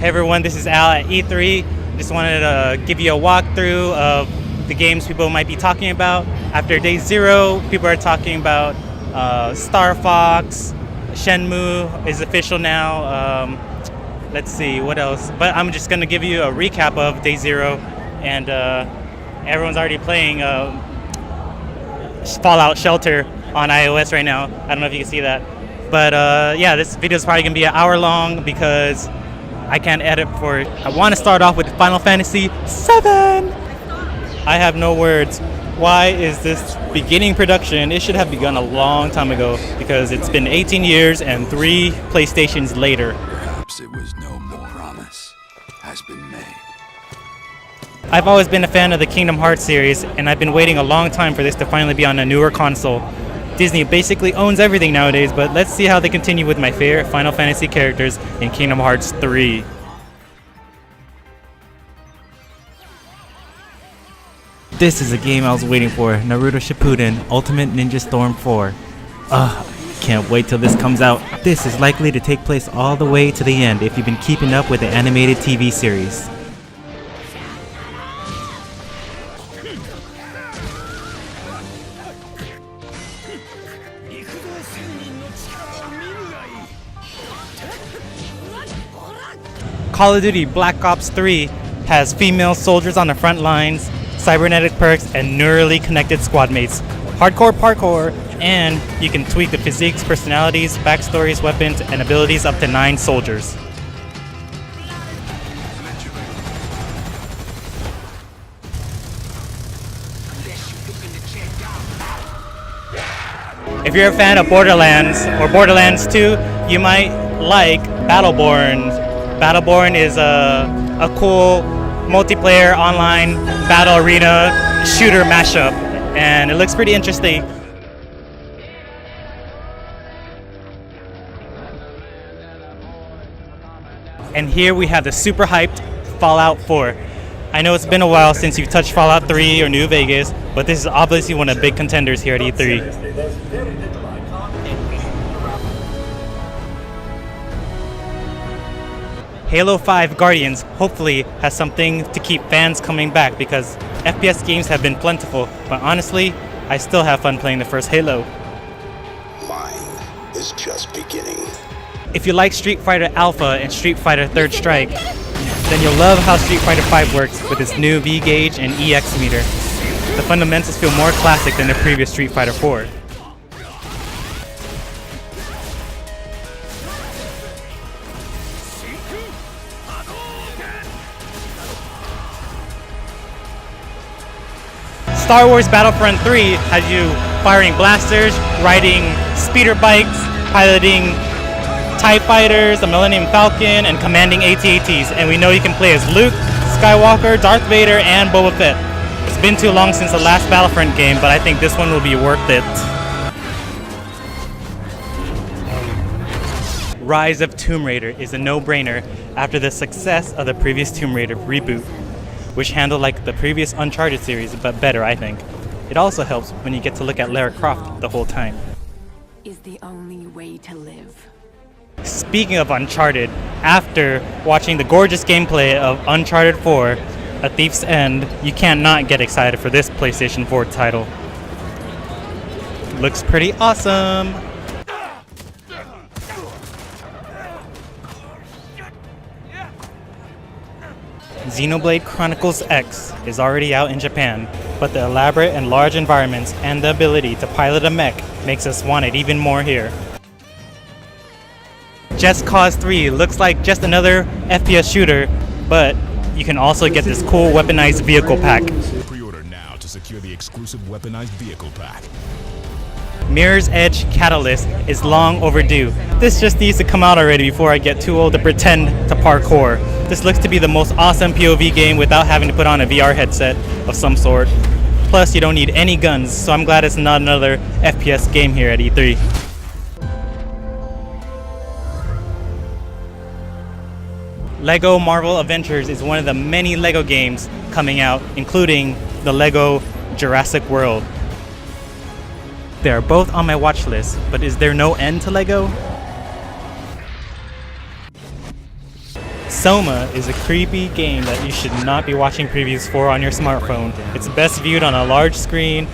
Hey everyone, this is Al at E3. Just wanted to give you a walkthrough of the games people might be talking about. After day 0, people are talking about Star Fox, Shenmue is official now. Let's see, what else? But I'm just gonna give you a recap of day 0, and everyone's already playing Fallout Shelter on iOS right now. I don't know if you can see that. But yeah, this video is probably gonna be an hour long because I can't edit for it. I want to start off with Final Fantasy VII. I have no words. Why is this beginning production? It should have begun a long time ago because it's been 18 years and 3 PlayStations later. Perhaps it was no more. Promise has been made. I've always been a fan of the Kingdom Hearts series, and I've been waiting a long time for this to finally be on a newer console. Disney basically owns everything nowadays, but let's see how they continue with my favorite Final Fantasy characters in Kingdom Hearts 3. This is a game I was waiting for, Naruto Shippuden Ultimate Ninja Storm 4. Can't wait till this comes out. This is likely to take place all the way to the end if you've been keeping up with the animated TV series. Call of Duty Black Ops 3 has female soldiers on the front lines, cybernetic perks, and neurally connected squad mates. Hardcore parkour, and you can tweak the physiques, personalities, backstories, weapons, and abilities up to 9 soldiers. If you're a fan of Borderlands or Borderlands 2, you might like Battleborn. Battleborn is a cool multiplayer online battle arena shooter mashup, and it looks pretty interesting. And here we have the super hyped Fallout 4. I know it's been a while since you've touched Fallout 3 or New Vegas, but this is obviously one of the big contenders here at E3. Halo 5 Guardians hopefully has something to keep fans coming back because FPS games have been plentiful, but honestly, I still have fun playing the first Halo. Mine is just beginning. If you like Street Fighter Alpha and Street Fighter Third Strike, then you'll love how Street Fighter V works with its new V-Gauge and EX meter. The fundamentals feel more classic than the previous Street Fighter 4. Star Wars Battlefront 3 has you firing blasters, riding speeder bikes, piloting TIE fighters, the Millennium Falcon, and commanding AT-ATs. And we know you can play as Luke, Skywalker, Darth Vader, and Boba Fett. It's been too long since the last Battlefront game, but I think this one will be worth it. Rise of Tomb Raider is a no-brainer after the success of the previous Tomb Raider reboot, which handled like the previous Uncharted series, but better, I think. It also helps when you get to look at Lara Croft the whole time. Is the only way to live. Speaking of Uncharted, after watching the gorgeous gameplay of Uncharted 4, A Thief's End, you can't not get excited for this PlayStation 4 title. Looks pretty awesome! Xenoblade Chronicles X is already out in Japan, but the elaborate and large environments and the ability to pilot a mech makes us want it even more here. Just Cause 3 looks like just another FPS shooter, but you can also get this cool weaponized vehicle pack. Pre-order now to secure the exclusive weaponized vehicle pack. Mirror's Edge Catalyst is long overdue. This just needs to come out already before I get too old to pretend to parkour. This looks to be the most awesome POV game without having to put on a VR headset of some sort. Plus, you don't need any guns, so I'm glad it's not another FPS game here at E3. LEGO Marvel Adventures is one of the many LEGO games coming out, including the LEGO Jurassic World. They are both on my watch list, but is there no end to LEGO? Soma is a creepy game that you should not be watching previews for on your smartphone. It's best viewed on a large screen,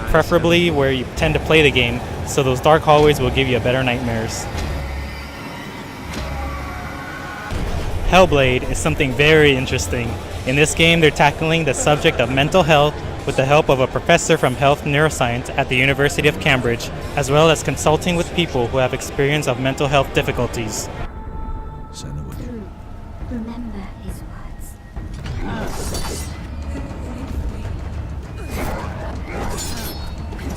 preferably where you tend to play the game, so those dark hallways will give you better nightmares. Hellblade is something very interesting. In this game, they're tackling the subject of mental health with the help of a professor from health neuroscience at the University of Cambridge, as well as consulting with people who have experience of mental health difficulties. Remember his words.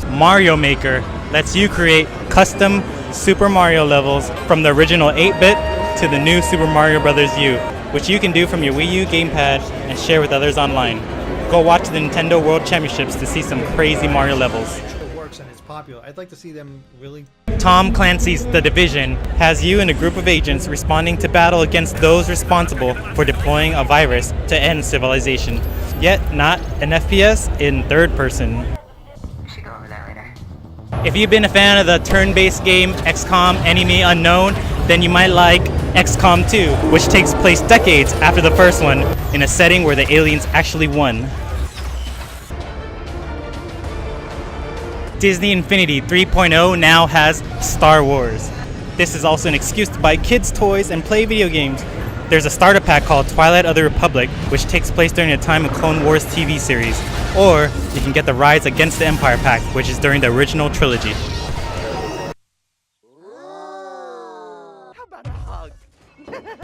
Mario Maker lets you create custom Super Mario levels from the original 8-bit to the new Super Mario Bros. U, which you can do from your Wii U gamepad and share with others online. Go watch the Nintendo World Championships to see some crazy Mario levels. It works and it's popular. I'd like to see them really. Tom Clancy's The Division has you and a group of agents responding to battle against those responsible for deploying a virus to end civilization. Yet not an FPS in third person. If you've been a fan of the turn-based game XCOM Enemy Unknown, then you might like XCOM 2, which takes place decades after the first one in a setting where the aliens actually won. Disney Infinity 3.0 now has Star Wars. This is also an excuse to buy kids' toys and play video games. There's a starter pack called Twilight of the Republic, which takes place during the time of Clone Wars TV series. Or you can get the Rise Against the Empire pack, which is during the original trilogy.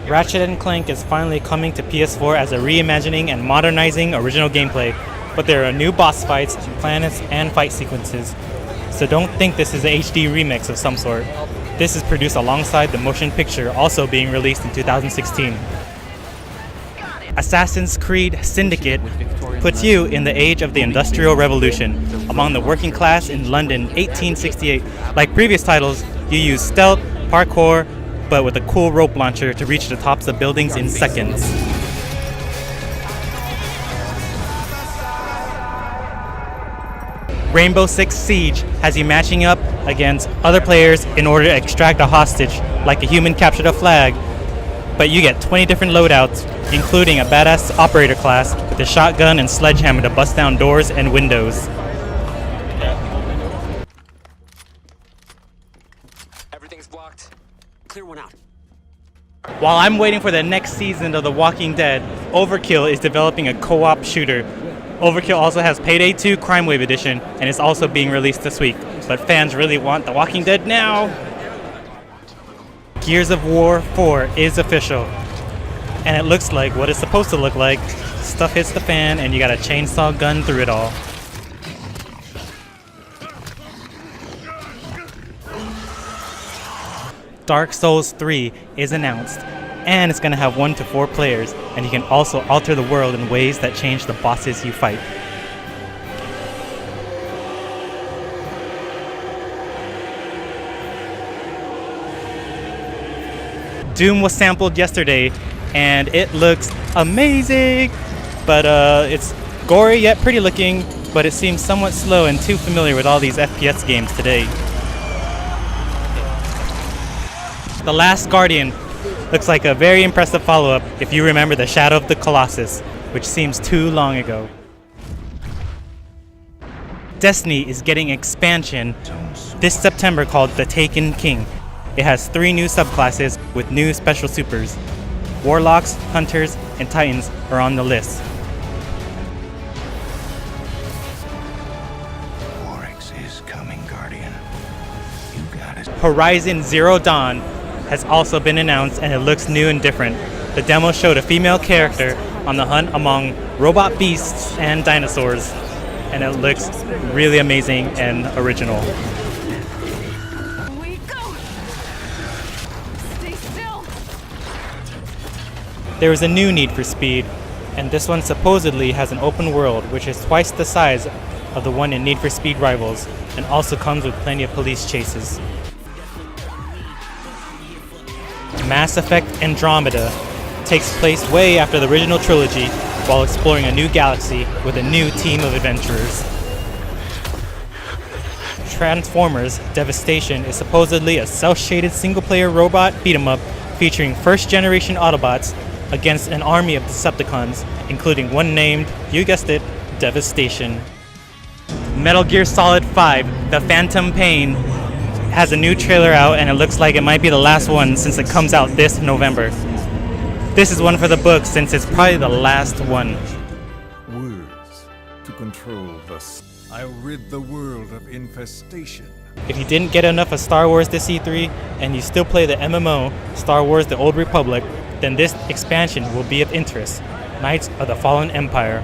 Ratchet & Clank is finally coming to PS4 as a reimagining and modernizing original gameplay, but there are new boss fights, planets, and fight sequences. So don't think this is an HD remix of some sort. This is produced alongside the motion picture also being released in 2016. Assassin's Creed Syndicate puts you in the age of the Industrial Revolution, among the working class in London 1868. Like previous titles, you use stealth, parkour, but with a cool rope launcher to reach the tops of buildings in seconds. Rainbow Six Siege has you matching up against other players in order to extract a hostage, like a human captured a flag, but you get 20 different loadouts, including a badass operator class with a shotgun and sledgehammer to bust down doors and windows. Everything's blocked. Clear one out. While I'm waiting for the next season of The Walking Dead, Overkill is developing a co-op shooter. Overkill also has Payday 2 Crime Wave Edition, and it's also being released this week. But fans really want The Walking Dead now! Gears of War 4 is official. And it looks like what it's supposed to look like. Stuff hits the fan and you got a chainsaw gun through it all. Dark Souls 3 is announced, and it's going to have 1 to 4 players, and you can also alter the world in ways that change the bosses you fight. Doom was sampled yesterday, and it looks amazing! But it's gory yet pretty looking, but it seems somewhat slow and too familiar with all these FPS games today. The Last Guardian looks like a very impressive follow-up if you remember the Shadow of the Colossus, which seems too long ago. Destiny is getting expansion this September called The Taken King. It has 3 new subclasses with new special supers. Warlocks, Hunters, and Titans are on the list. Oryx is coming, Guardian. You got it. Horizon Zero Dawn has also been announced, and it looks new and different. The demo showed a female character on the hunt among robot beasts and dinosaurs, and it looks really amazing and original. We go! Stay still! There is a new Need for Speed, and this one supposedly has an open world, which is twice the size of the one in Need for Speed Rivals, and also comes with plenty of police chases. Mass Effect Andromeda takes place way after the original trilogy while exploring a new galaxy with a new team of adventurers. Transformers Devastation is supposedly a cel-shaded single-player robot beat-em-up featuring first-generation Autobots against an army of Decepticons, including one named, you guessed it, Devastation. Metal Gear Solid 5, The Phantom Pain, has a new trailer out, and it looks like it might be the last one since it comes out this November. This is one for the books since it's probably the last one. Words to control the... I'll rid the world of infestation. If you didn't get enough of Star Wars this E3 and you still play the MMO, Star Wars The Old Republic, then this expansion will be of interest, Knights of the Fallen Empire.